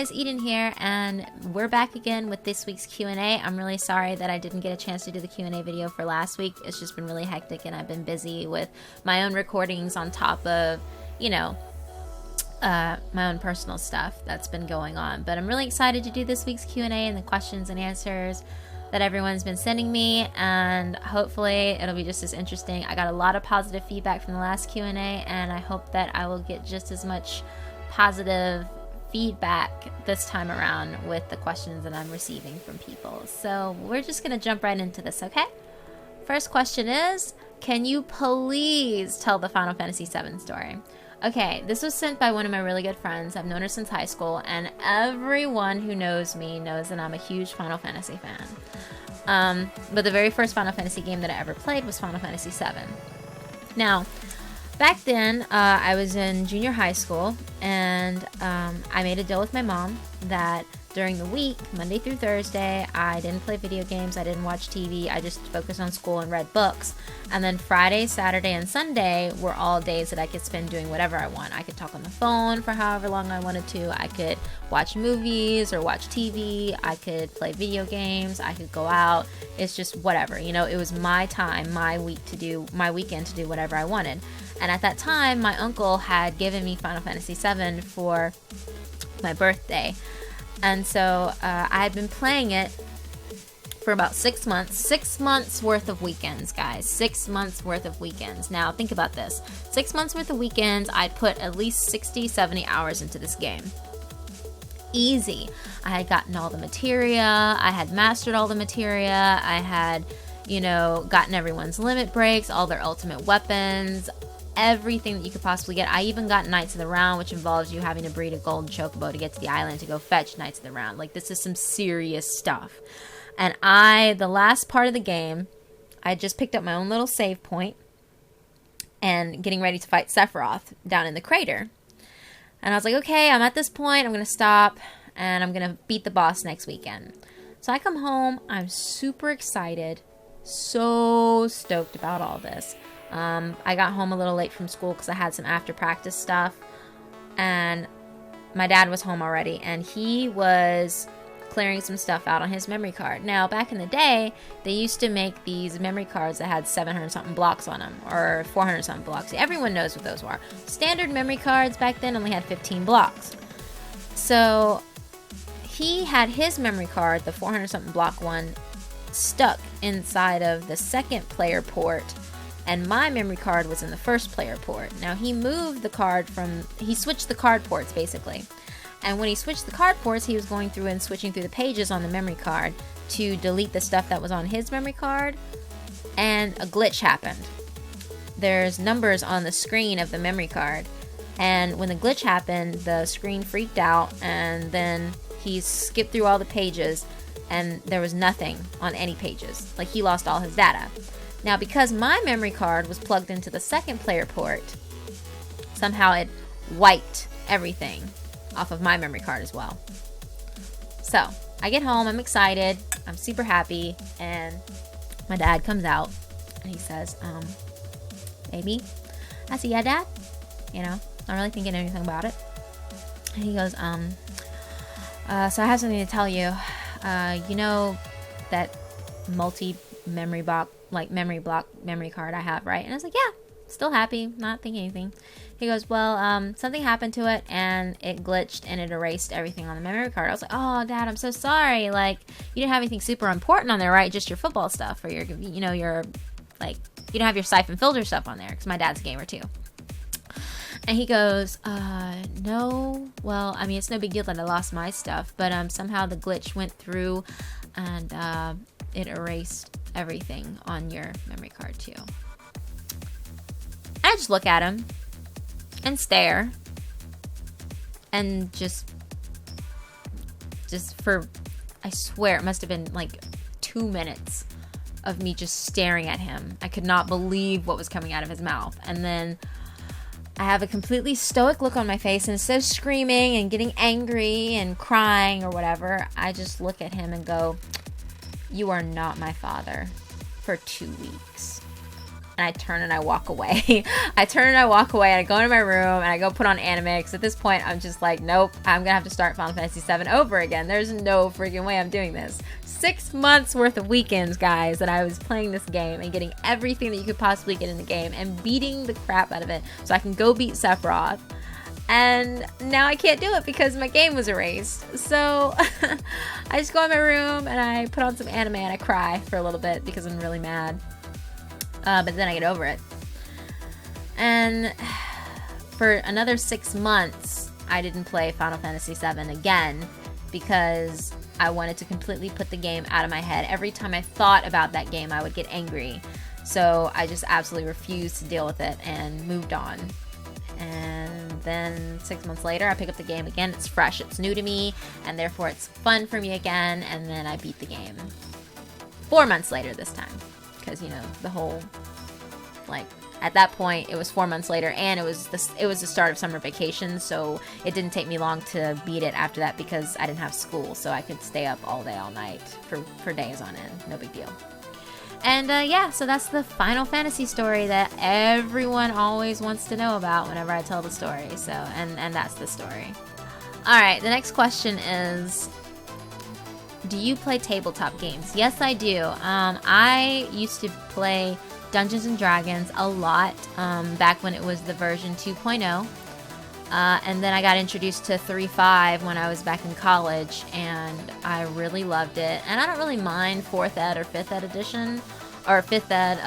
guys, Eden here, and we're back again with this week's Q&A. I'm really sorry that I didn't get a chance to do the Q&A video for last week. It's just been really hectic, and I've been busy with my own recordings on top of, my own personal stuff that's been going on. But I'm really excited to do this week's Q&A and the questions and answers that everyone's been sending me, and hopefully it'll be just as interesting. I got a lot of positive feedback from the last Q&A, and I hope that I will get just as much positive feedback this time around with the questions that I'm receiving from people. So we're just gonna jump right into this, okay? First question is, can you please tell the Final Fantasy VII story? Okay, this was sent by one of my really good friends. I've known her since high school, and everyone who knows me knows that I'm a huge Final Fantasy fan. But the very first Final Fantasy game that I ever played was Final Fantasy VII. Now, back then, I was in junior high school, and I made a deal with my mom that during the week, Monday through Thursday, I didn't play video games, I didn't watch TV, I just focused on school and read books. And then Friday, Saturday, and Sunday were all days that I could spend doing whatever I want. I could talk on the phone for however long I wanted to, I could watch movies or watch TV, I could play video games, I could go out. It's just whatever, it was my time, my weekend to do whatever I wanted. And at that time, my uncle had given me Final Fantasy VII for my birthday. And so I had been playing it for about 6 months. 6 months worth of weekends, guys. 6 months worth of weekends. Now, think about this. 6 months worth of weekends, I'd put at least 60, 70 hours into this game. Easy. I had gotten all the materia. I had mastered all the materia. I had, gotten everyone's limit breaks, all their ultimate weapons, everything that you could possibly get. I even got Knights of the Round, which involves you having to breed a golden chocobo to get to the island to go fetch Knights of the Round. Like, this is some serious stuff. And the last part of the game, I just picked up my own little save point and getting ready to fight Sephiroth down in the crater. And I was like, okay, I'm at this point, I'm going to stop, and I'm going to beat the boss next weekend. So I come home, I'm super excited, so stoked about all this. I got home a little late from school because I had some after practice stuff, and my dad was home already, and he was clearing some stuff out on his memory card. Now, back in the day, they used to make these memory cards that had 700 something blocks on them, or 400 something blocks. Everyone knows what those were. Standard memory cards back then only had 15 blocks. So he had his memory card, the 400 something block one, stuck inside of the second player port, and my memory card was in the first player port. Now, he moved the card he switched the card ports, basically. And when he switched the card ports, he was going through and switching through the pages on the memory card to delete the stuff that was on his memory card, and a glitch happened. There's numbers on the screen of the memory card, and when the glitch happened, the screen freaked out, and then he skipped through all the pages, and there was nothing on any pages. Like, he lost all his data. Now, because my memory card was plugged into the second player port, somehow it wiped everything off of my memory card as well. So, I get home, I'm excited, I'm super happy, and my dad comes out, and he says, baby? I said, yeah, Dad? Not really thinking anything about it. And he goes, so I have something to tell you. That multi-memory block, memory card I have, right? And I was like, yeah, still happy, not thinking anything. He goes, well, something happened to it, and it glitched, and it erased everything on the memory card. I was like, oh, Dad, I'm so sorry. Like, you didn't have anything super important on there, right? Just your football stuff, or your, you don't have your Siphon Filter stuff on there, because my dad's a gamer too. And he goes, no, well, I mean, it's no big deal that I lost my stuff, but somehow the glitch went through, and it erased everything on your memory card too. I just look at him and stare, and just for, I swear it must have been like 2 minutes of me just staring at him. I could not believe what was coming out of his mouth. And then I have a completely stoic look on my face, and instead of screaming and getting angry and crying or whatever, I just look at him and go, you are not my father, for 2 weeks. and I turn and I walk away. I turn and I walk away, and I go into my room and I go put on anime, because at this point I'm just like, nope, I'm gonna have to start Final Fantasy VII over again. There's no freaking way I'm doing this. 6 months worth of weekends, guys, that I was playing this game and getting everything that you could possibly get in the game and beating the crap out of it so I can go beat Sephiroth. And now I can't do it because my game was erased. So I just go in my room and I put on some anime and I cry for a little bit because I'm really mad. But then I get over it. And for another 6 months, I didn't play Final Fantasy VII again because I wanted to completely put the game out of my head. Every time I thought about that game, I would get angry. So I just absolutely refused to deal with it and moved on. And then 6 months later, I pick up the game again. It's fresh, it's new to me, and therefore it's fun for me again. And then I beat the game 4 months later this time, because the whole, like, at that point it was 4 months later, and it was the start of summer vacation, so it didn't take me long to beat it after that because I didn't have school, so I could stay up all day, all night for days on end. No big deal. And yeah, so that's the Final Fantasy story that everyone always wants to know about whenever I tell the story. So, and that's the story. All right, the next question is, do you play tabletop games? Yes, I do. I used to play Dungeons and Dragons a lot back when it was the version 2.0. And then I got introduced to 3.5 when I was back in college, and I really loved it. And I don't really mind 4th ed or 5th ed edition, or 5th ed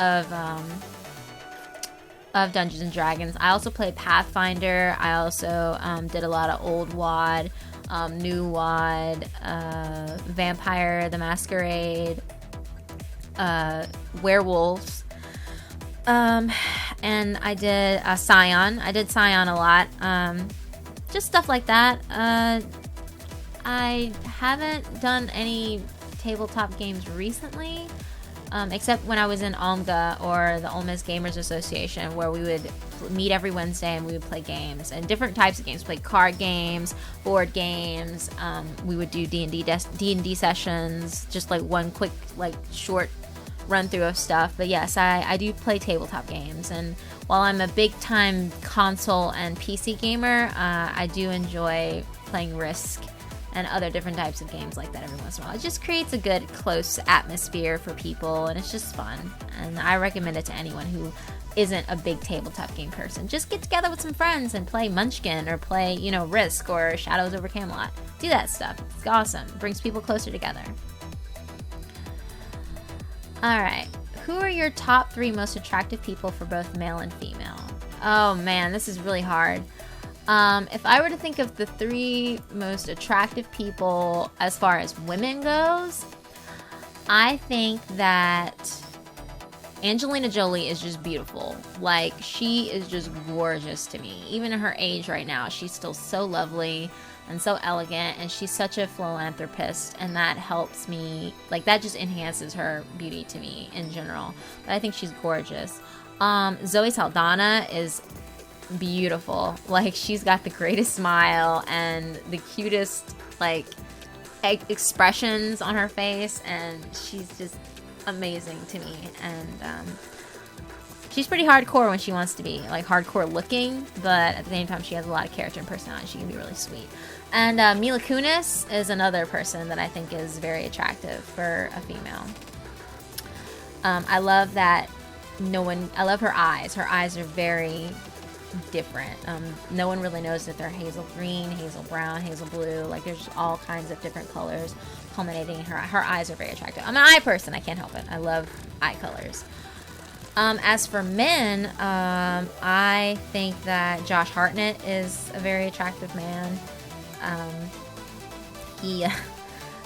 of Dungeons and Dragons. I also played Pathfinder. I also did a lot of old WoD, new WoD, Vampire the Masquerade, Werewolves. And I did Scion. I did Scion a lot. Just stuff like that. I haven't done any tabletop games recently, except when I was in OMGA, or the Ole Miss Gamers Association, where we would meet every Wednesday and we would play games, and different types of games. Play card games, board games. We would do D&D sessions, just like one quick, like, short run through of stuff. But yes, I do play tabletop games, and while I'm a big time console and PC gamer, I do enjoy playing Risk and other different types of games like that every once in a while. It just creates a good close atmosphere for people, and it's just fun, and I recommend it to anyone who isn't a big tabletop game person. Just get together with some friends and play Munchkin, or play Risk or Shadows over Camelot. Do that stuff. It's awesome. It brings people closer together. Alright, who are your top 3 most attractive people for both male and female? Oh man, this is really hard. If I were to think of the 3 most attractive people as far as women goes, I think that Angelina Jolie is just beautiful. Like, she is just gorgeous to me. Even at her age right now, she's still so lovely and so elegant, and she's such a philanthropist, and that helps me, like, that just enhances her beauty to me in general. But I think she's gorgeous. Zoe Saldana is beautiful. Like, she's got the greatest smile and the cutest, like, expressions on her face, and she's just amazing to me. And she's pretty hardcore when she wants to be, like, hardcore looking, but at the same time she has a lot of character and personality. She can be really sweet. And Mila Kunis is another person that I think is very attractive for a female. I love that I love her eyes. Her eyes are very different. No one really knows if they're hazel green, hazel brown, hazel blue. Like, there's all kinds of different colors culminating in her eyes are very attractive. I'm an eye person. I can't help it. I love eye colors. As for men, I think that Josh Hartnett is a very attractive man.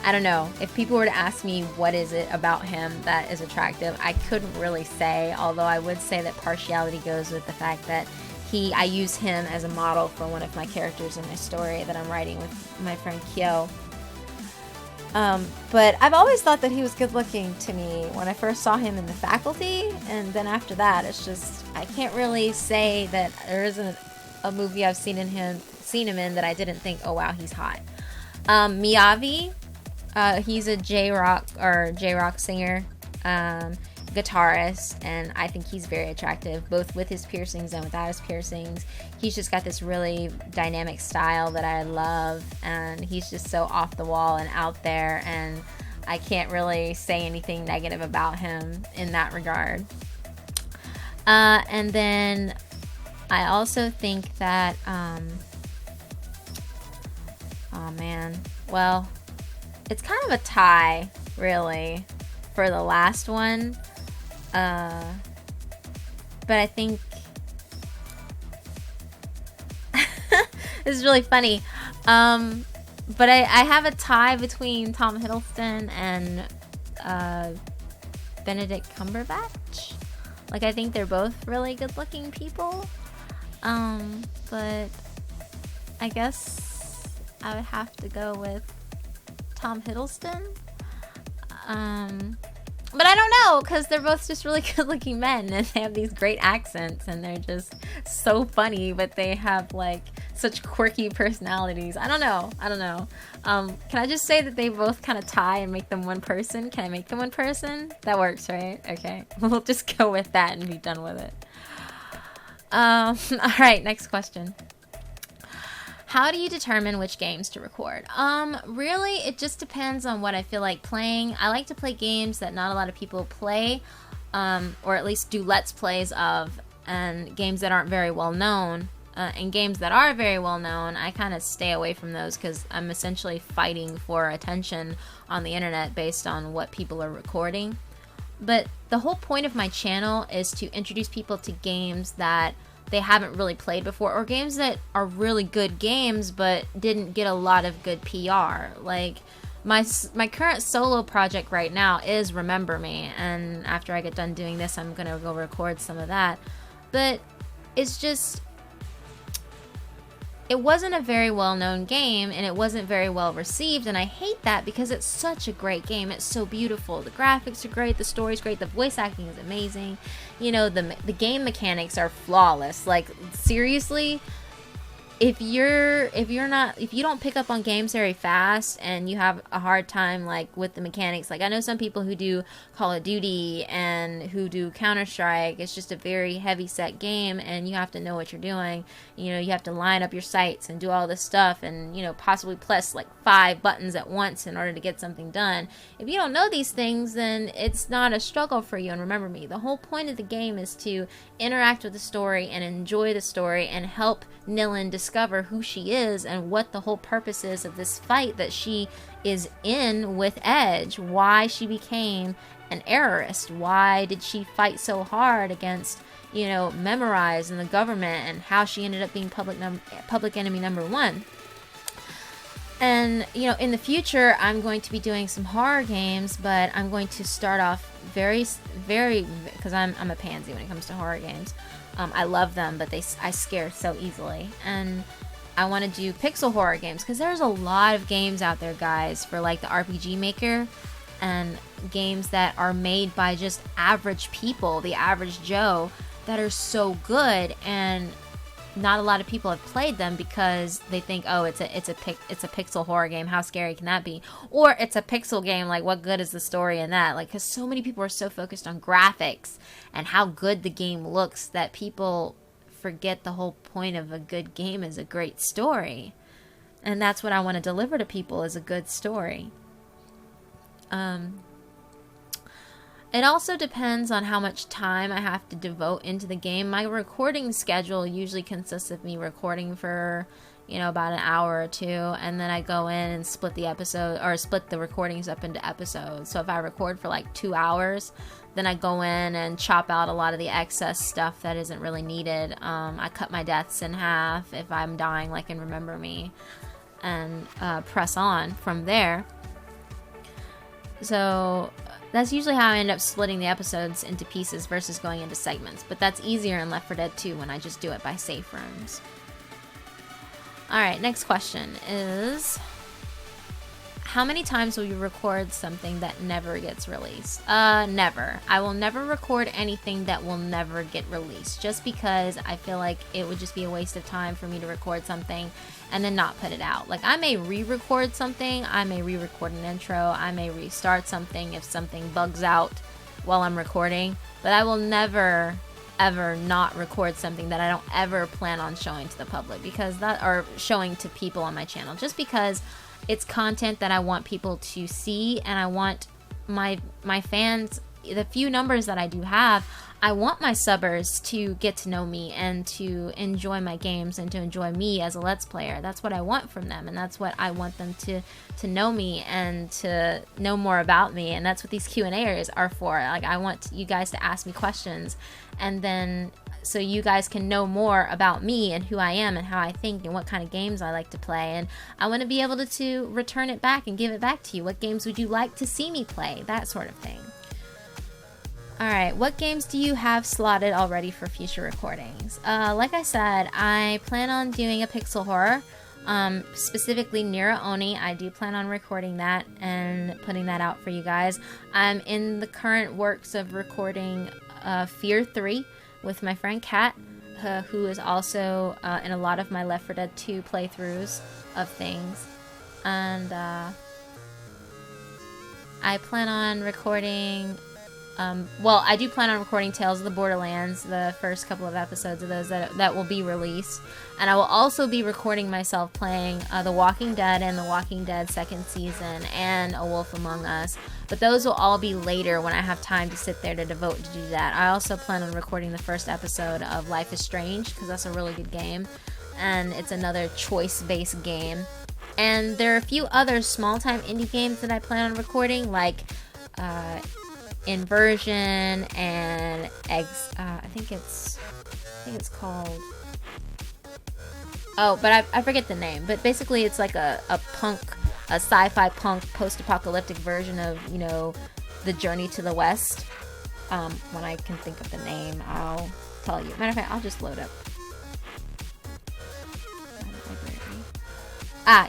I don't know. If people were to ask me what is it about him that is attractive, I couldn't really say, although I would say that partiality goes with the fact that I use him as a model for one of my characters in my story that I'm writing with my friend Kyo. But I've always thought that he was good looking to me when I first saw him in The Faculty, and then after that, it's just, I can't really say that there isn't a movie I've seen him in that I didn't think, oh wow, he's hot. Miyavi, he's a J-rock singer. guitarist, and I think he's very attractive, both with his piercings and without his piercings. He's just got this really dynamic style that I love, and he's just so off the wall and out there, and I can't really say anything negative about him in that regard. And then I also think that, oh man, well, it's kind of a tie, really, for the last one. But I think this is really funny. But I have a tie between Tom Hiddleston and Benedict Cumberbatch. Like, I think they're both really good-looking people. But I guess I would have to go with Tom Hiddleston. But I don't know, because they're both just really good-looking men, and they have these great accents, and they're just so funny, but they have, like, such quirky personalities. I don't know. Can I just say that they both kind of tie and make them one person? Can I make them one person? That works, right? Okay. We'll just go with that and be done with it. All right, next question. How do you determine which games to record? Really, it just depends on what I feel like playing. I like to play games that not a lot of people play, or at least do Let's Plays of, and games that aren't very well known. And games that are very well known, I kind of stay away from those because I'm essentially fighting for attention on the internet based on what people are recording. But the whole point of my channel is to introduce people to games that they haven't really played before, or games that are really good games but didn't get a lot of good PR. Like, my current solo project right now is Remember Me, and after I get done doing this, I'm gonna go record some of that. But it's just, it wasn't a very well-known game, and it wasn't very well received, and I hate that because it's such a great game. It's so beautiful. The graphics are great, the story's great, the voice acting is amazing. You know, the game mechanics are flawless. Like, seriously, if you don't pick up on games very fast and you have a hard time, like, with the mechanics, like, I know some people who do Call of Duty and who do Counter-Strike. It's just a very heavy set game, and you have to know what you're doing. You know, you have to line up your sights and do all this stuff, and, you know, possibly press like 5 buttons at once in order to get something done. If you don't know these things, then it's not a struggle for you. And remember me, the whole point of the game is to interact with the story and enjoy the story and help Nilin discover who she is and what the whole purpose is of this fight that she is in with Edge. Why she became an errorist. Why did she fight so hard against, you know, Memorize and the government, and how she ended up being public enemy number 1. And, you know, in the future, I'm going to be doing some horror games, but I'm going to start off very, because I'm a pansy when it comes to horror games. I love them, but I scare so easily. And I want to do pixel horror games, because there's a lot of games out there, guys, for like the RPG Maker, and games that are made by just average people, the average Joe, that are so good, and not a lot of people have played them because they think, oh, it's a pixel horror game, how scary can that be? Or it's a pixel game, like, what good is the story in that? Like, because so many people are so focused on graphics and how good the game looks that people forget the whole point of a good game is a great story. And that's what I want to deliver to people, is a good story. It also depends on how much time I have to devote into the game. My recording schedule usually consists of me recording for, you know, about an hour or 2, and then I go in and split the recordings up into episodes. So if I record for like 2 hours, then I go in and chop out a lot of the excess stuff that isn't really needed. I cut my deaths in half if I'm dying, like in Remember Me, and press on from there. So that's usually how I end up splitting the episodes into pieces versus going into segments. But that's easier in Left 4 Dead 2 when I just do it by safe rooms. Alright, next question is, how many times will you record something that never gets released? Never. I will never record anything that will never get released, just because I feel like it would just be a waste of time for me to record something and then not put it out. Like, I may re-record something, I may re-record an intro, I may restart something if something bugs out while I'm recording, but I will never ever not record something that I don't ever plan on showing to the public, because that, or showing to people on my channel, just because it's content that I want people to see, and I want my fans, the few numbers that I do have, I want my subbers to get to know me and to enjoy my games and to enjoy me as a Let's Player. That's what I want from them, and that's what I want them to know me and to know more about me, and that's what these Q&As are for. Like, I want you guys to ask me questions, and then so you guys can know more about me and who I am and how I think and what kind of games I like to play, and I want to be able to return it back and give it back to you. What games would you like to see me play? That sort of thing. Alright, what games do you have slotted already for future recordings? Like I said, I plan on doing a pixel horror, specifically Nira Oni. I do plan on recording that and putting that out for you guys. I'm in the current works of recording Fear 3 with my friend Kat, who is also in a lot of my Left 4 Dead 2 playthroughs of things. And I plan on recording... well, I do plan on recording Tales of the Borderlands, the first couple of episodes of those that will be released. And I will also be recording myself playing The Walking Dead and The Walking Dead second season and A Wolf Among Us. But those will all be later when I have time to sit there to devote to do that. I also plan on recording the first episode of Life is Strange, because that's a really good game. And it's another choice-based game. And there are a few other small-time indie games that I plan on recording, like... Inversion and eggs. I think it's called. Oh, but I forget the name. But basically, it's like a sci-fi punk post-apocalyptic version of, you know, The Journey to the West. When I can think of the name, I'll tell you. Matter of fact, I'll just load up.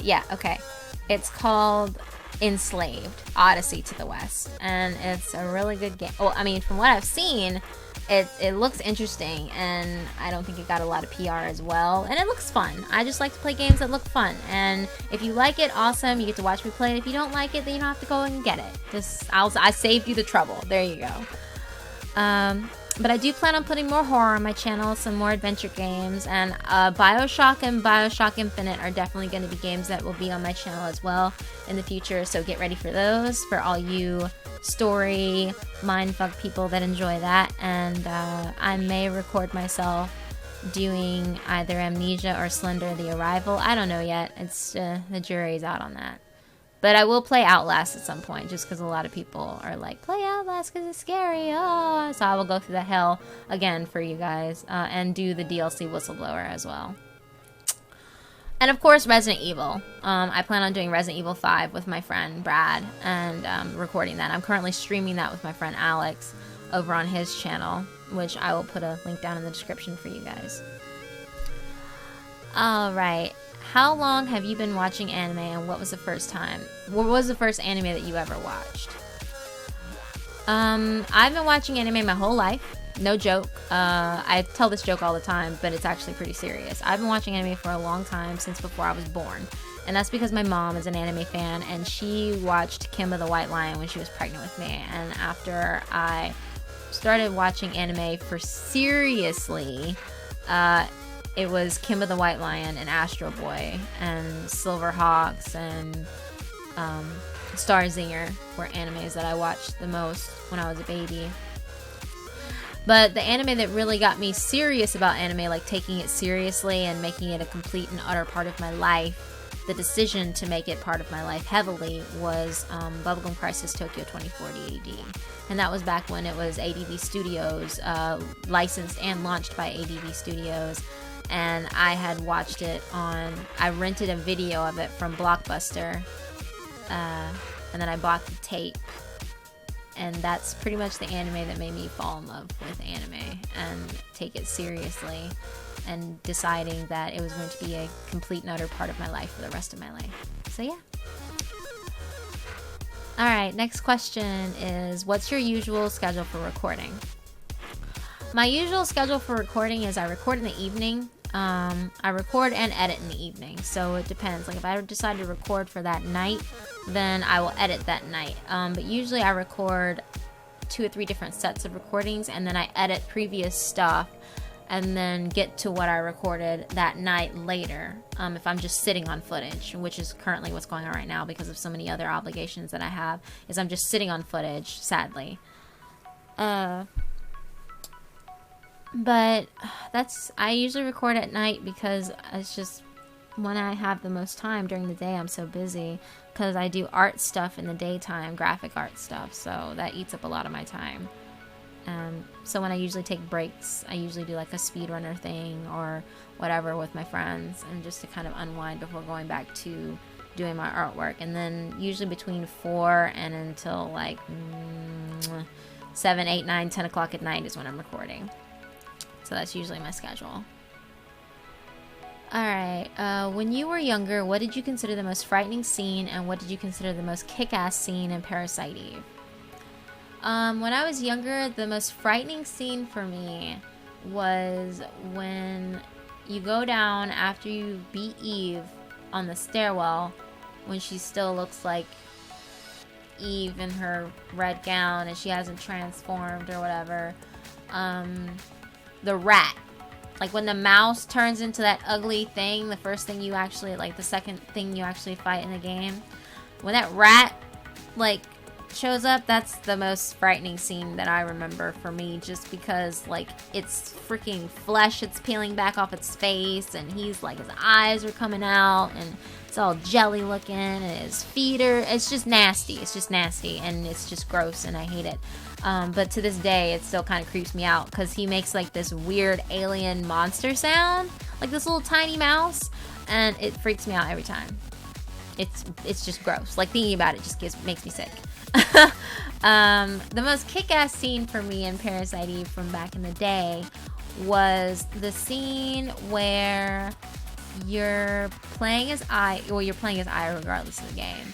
Yeah, okay. It's called Enslaved: Odyssey to the West, and it's a really good game. Well, I mean, from what I've seen, it looks interesting, and I don't think it got a lot of PR as well, and it looks fun. I just like to play games that look fun, and if you like it, awesome, you get to watch me play it. If you don't like it, then you don't have to go and get it. I saved you the trouble. There you go. But I do plan on putting more horror on my channel, some more adventure games, and Bioshock and Bioshock Infinite are definitely going to be games that will be on my channel as well in the future, so get ready for those, for all you story mindfuck people that enjoy that. And I may record myself doing either Amnesia or Slender the Arrival. I don't know yet. It's the jury's out on that. But I will play Outlast at some point, just because a lot of people are like, play Outlast because it's scary. Oh, so I will go through the hell again for you guys, and do the DLC Whistleblower as well. And of course, Resident Evil. I plan on doing Resident Evil 5 with my friend Brad, and recording that. I'm currently streaming that with my friend Alex over on his channel, which I will put a link down in the description for you guys. Alright. How long have you been watching anime, and what was the first anime that you ever watched? I've been watching anime my whole life. No joke. I tell this joke all the time, but it's actually pretty serious. I've been watching anime for a long time, since before I was born. And that's because my mom is an anime fan, and she watched Kimba the White Lion when she was pregnant with me. And after I started watching anime for seriously, it was Kimba the White Lion and Astro Boy and Silverhawks and Starzinger were animes that I watched the most when I was a baby. But the anime that really got me serious about anime, like taking it seriously and making it a complete and utter part of my life, the decision to make it part of my life heavily, was Bubblegum Crisis Tokyo 2040 AD. And that was back when it was ADV Studios, licensed and launched by ADV Studios. And I had watched it I rented a video of it from Blockbuster, and then I bought the tape, and that's pretty much the anime that made me fall in love with anime and take it seriously, and deciding that it was going to be a complete and utter part of my life for the rest of my life. So yeah. Alright, next question is, what's your usual schedule for recording? My usual schedule for recording is I record in the evening. I record and edit in the evening, so it depends. Like, if I decide to record for that night, then I will edit that night. But usually I record 2 or 3 different sets of recordings, and then I edit previous stuff and then get to what I recorded that night later, if I'm just sitting on footage, which is currently what's going on right now because of so many other obligations that I have, is I'm just sitting on footage, sadly. But I usually record at night because it's just when I have the most time. During the day I'm so busy because I do art stuff in the daytime, graphic art stuff, so that eats up a lot of my time. So when I usually take breaks, I usually do like a speedrunner thing or whatever with my friends, and just to kind of unwind before going back to doing my artwork. And then usually between 4 and until like 7, 8, 9, 10 o'clock at night is when I'm recording. So that's usually my schedule. Alright, when you were younger, what did you consider the most frightening scene, and what did you consider the most kick-ass scene in Parasite Eve? When I was younger, the most frightening scene for me was when you go down after you beat Eve on the stairwell, when she still looks like Eve in her red gown and she hasn't transformed or whatever. The rat. Like when the mouse turns into that ugly thing, the first thing you actually, like the second thing you actually fight in the game. When that rat, like, shows up, that's the most frightening scene that I remember for me, just because like it's freaking flesh, it's peeling back off its face, and he's like, his eyes are coming out and it's all jelly looking, and his feet are, it's just nasty, and it's just gross, and I hate it. But to this day it still kind of creeps me out because he makes like this weird alien monster sound, like this little tiny mouse, and it freaks me out every time. It's just gross. Like thinking about it just makes me sick. The most kick-ass scene for me in Parasite Eve from back in the day was the scene where you're playing as Aya, well, you're playing as Aya regardless of the game,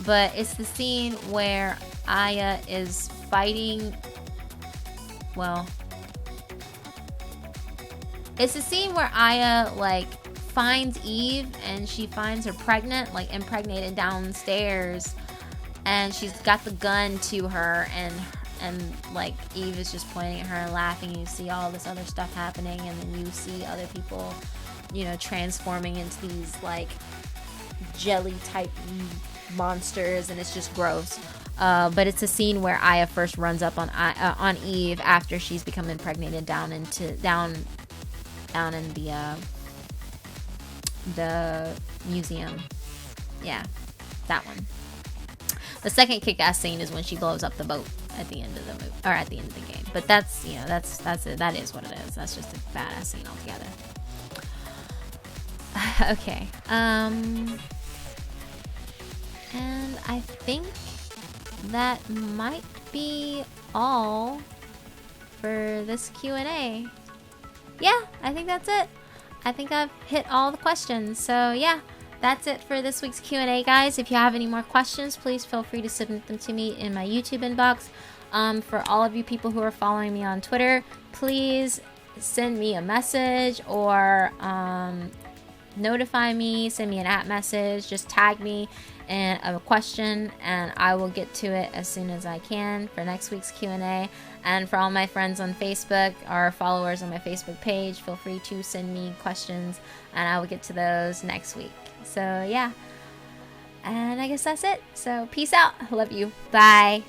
but it's the scene where Aya is fighting, well, it's the scene where Aya, like, finds Eve, and she finds her pregnant, like, impregnated downstairs, and she's got the gun to her, and like Eve is just pointing at her and laughing, and you see all this other stuff happening, and then you see other people, you know, transforming into these like jelly type monsters, and it's just gross. But it's a scene where Aya first runs up on Eve after she's become impregnated down in the museum. Yeah, that one. The second kick-ass scene is when she blows up the boat at the end of the movie, or at the end of the game. But that's, you know, that's it. That is what it is. That's just a badass scene altogether. Okay. And I think that might be all for this Q&A. Yeah, I think that's it. I think I've hit all the questions. So yeah, that's it for this week's Q&A, guys. If you have any more questions, please feel free to submit them to me in my YouTube inbox. For all of you people who are following me on Twitter, please send me a message or notify me, send me an @message, just tag me in a question, and I will get to it as soon as I can for next week's Q&A. And for all my friends on Facebook or followers on my Facebook page, feel free to send me questions, and I will get to those next week. So yeah, and I guess that's it. So peace out. Love you. Bye.